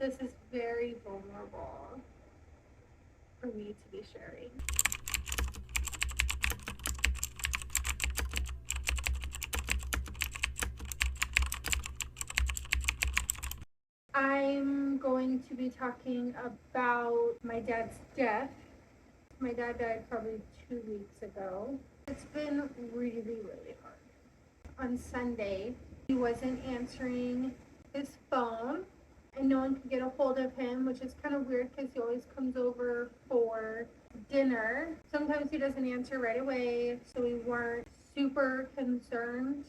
This is very vulnerable for me to be sharing. I'm going to be talking about my dad's death. My dad died probably 2 weeks ago. It's been really, really hard. On Sunday, he wasn't answering his phone and no one could get a hold of him, which is kind of weird because he always comes over for dinner. Sometimes he doesn't answer right away, so we weren't super concerned.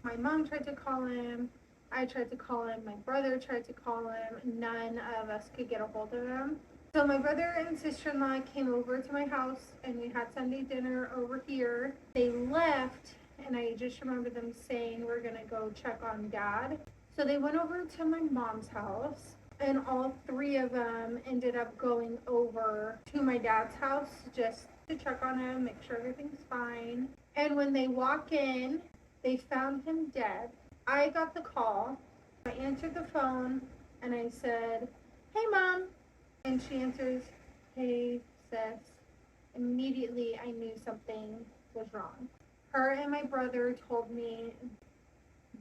My mom tried to call him. I tried to call him. My brother tried to call him. None of us could get a hold of him. So my brother and sister-in-law came over to my house and we had Sunday dinner over here. They left and I just remember them saying we're gonna go check on dad. So they went over to my mom's house and all three of them ended up going over to my dad's house just to check on him, make sure everything's fine. And when they walk in, they found him dead. I got the call. I answered the phone and I said, "Hey mom." And she answers, "Hey sis." Immediately I knew something was wrong. Her and my brother told me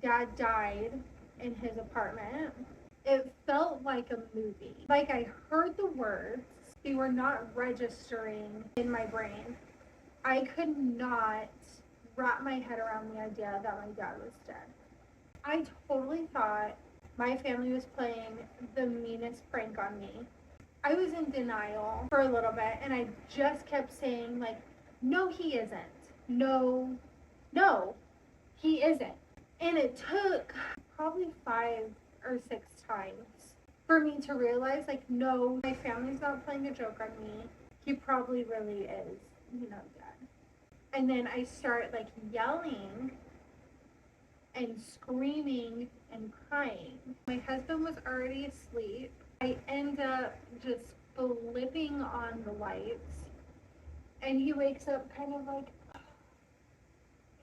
dad died in his apartment. It felt like a movie. Like I heard the words, they were not registering in my brain. I could not wrap my head around the idea that my dad was dead. I totally thought my family was playing the meanest prank on me. I was in denial for a little bit and I just kept saying like, "No, he isn't. No, no, he isn't." And it took probably 5 or 6 times for me to realize like, no, my family's not playing a joke on me. He probably really is, dead. And then I start like yelling and screaming and crying. My husband was already asleep. I end up just flipping on the lights and he wakes up kind of like,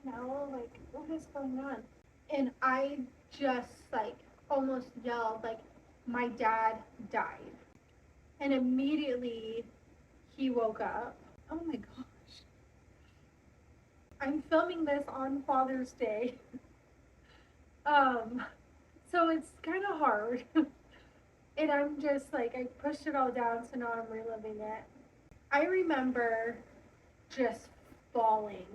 like, what is going on? And I just like almost yelled like, "My dad died." And immediately he woke up. Oh my gosh. I'm filming this on Father's Day. So it's kind of hard. And I'm just like, I pushed it all down, so now I'm reliving it. I remember just falling,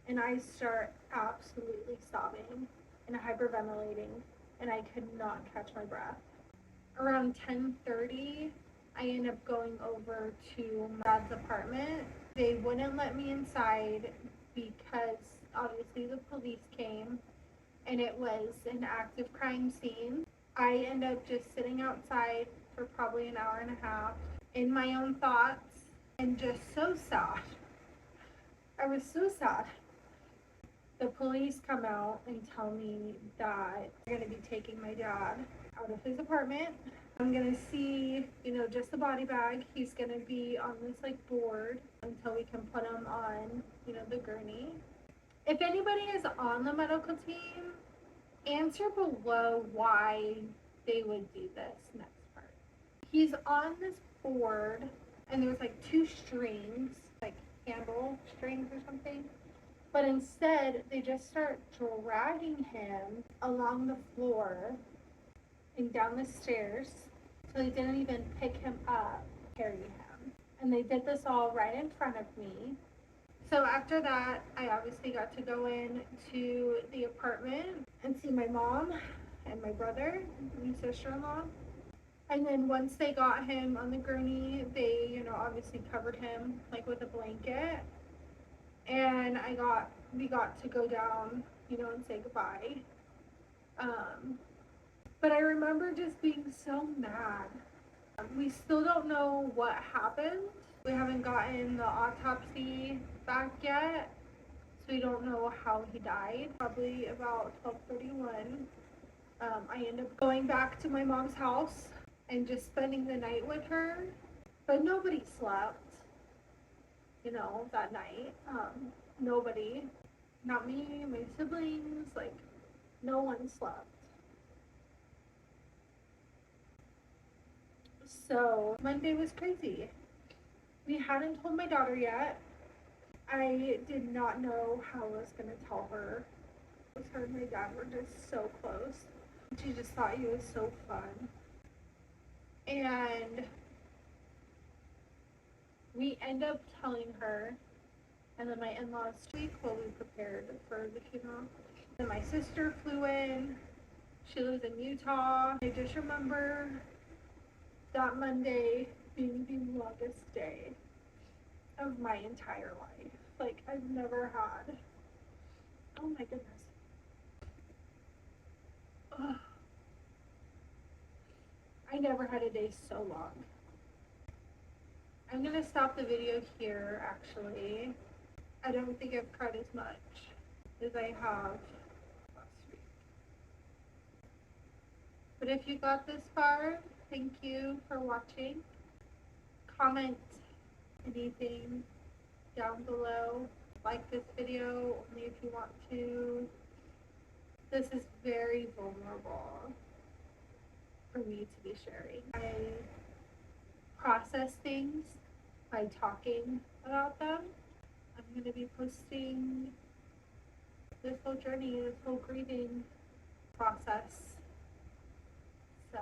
and I start absolutely sobbing and hyperventilating, and I could not catch my breath. Around 10:30, I end up going over to my dad's apartment. They wouldn't let me inside because obviously the police came and it was an active crime scene. I end up just sitting outside for probably an hour and a half in my own thoughts and just so sad. I was so sad. The police come out and tell me that they're going to be taking my dad out of his apartment. I'm going to see, just the body bag. He's going to be on this like board until we can put him on, the gurney. If anybody is on the medical team, answer below why they would do this next part. He's on this board and there's like two strings, like handle strings or something. But instead, they just start dragging him along the floor and down the stairs. So they didn't even pick him up, carry him. And they did this all right in front of me. So after that, I obviously got to go in to the apartment and see my mom and my brother and sister-in-law. And then once they got him on the gurney, they, obviously covered him like with a blanket. And we got to go down, and say goodbye. But I remember just being so mad. We still don't know what happened. We haven't gotten the autopsy back yet, so we don't know how he died. Probably about 12:31. I ended up going back to my mom's house and just spending the night with her, but nobody slept, that night. Nobody, not me, my siblings, like no one slept. So Monday was crazy. We hadn't told my daughter yet. I did not know how I was going to tell her. Her and my dad were just so close. She just thought he was so fun. And we end up telling her, and then my in-laws week while we prepared for the funeral. Then my sister flew in. She lives in Utah. I just remember that Monday being the longest day of my entire life. Like, I've never had. Oh my goodness. Ugh. I never had a day so long. I'm gonna stop the video here, actually. I don't think I've cried as much as I have last week. But if you got this far, thank you for watching. Comment anything down below. Like this video only if you want to. This is very vulnerable for me to be sharing. I process things by talking about them. I'm going to be posting this whole journey, this whole grieving process. So